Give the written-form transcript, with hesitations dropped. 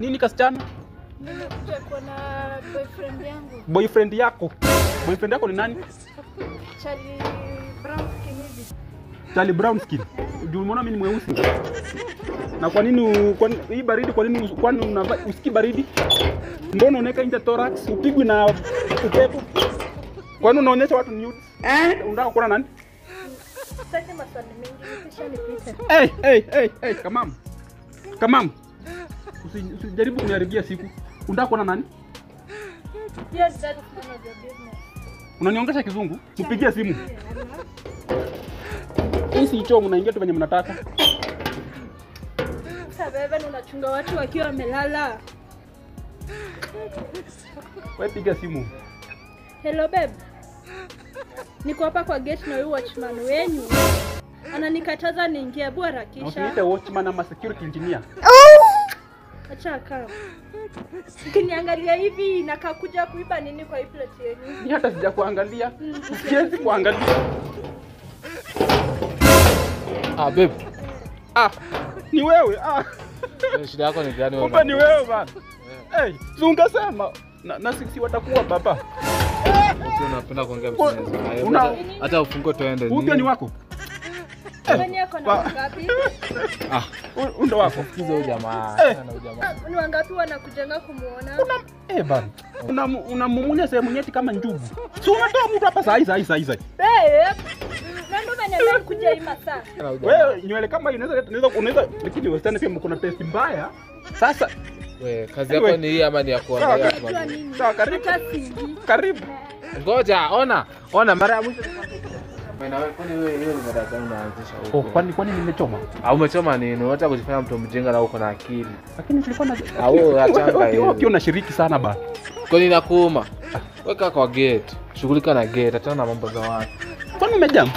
Nini kasichana? Nimekuja kuona boyfriend yangu. Boyfriend yako? Boyfriend yako ni nani? Charlie Brown skin hivi. Charlie Brown skin. Juu umeona mimi ni mweusi. Na kwa nini hii baridi kwani unavaa usiki baridi? Mbona unaweka nje thorax upigwe na upepo? Kwani unaonyesha watu nude? Unataka kuona nani? Sasa maswali mengi kisha nipite. Hey, Kamam. Usijaribu kuniharibia siku. Unataka kuona nani? Yes, that is none of your business. Unaniongesha kizungu? Tupigie simu. Hisi hicho mnaingia tu venye mnataka. Sasa baba unachunga watu wakiwa wamelala. Wewe piga simu. Hello babe. Niko hapa kwa gate na huyu watchman wenyu. Ananikataza niingie bora kisha. Usiniite watchman ama security engineer. Acha kaa. Ukiniangalia hivi inakaa kuja kuiba nini kwa hii plate yenu? Ni hata sijakuangalia. Siwezi kuangalia. Babe. Ni wewe. Shida yako ni gani wewe? Kumbe ni wewe bana. Ungesema na sisi watakuwa baba. Unapenda kuongea mchezo. Hata ufungo tuende. Huyo ni wako? Kwani yako na ngapi? Ndo wako. Sikiza huyo jamaa. Ni wangapi wanakujenga kumuona? Bana. Unamumunya sehemu nyeti kama njugu. Si unatoa mtu hapa saa hii. Babe. Nando mwenye kuja hii masaa. Wewe nywele kama unaweza lakini wastani pia mko na taste mbaya. Sasa wewe kazi yako ni hii ama ni ya kuangalia tu? Sawa, karibu. Ngoja, ona mara ya mwisho. Maana wewe kwani wewe ni mara gani unaanzisha huko? Kwani nimechoma? Umechoma nini? Unataka kujifanya mtu mjinga na uko na akili. Lakini tulikuwa na achanga hiyo. Wewe unashiriki sana bana. Kwani inakuuma? Weka kwa gate. Shughulika na gate, achana na mambo za watu. Kwani umejam?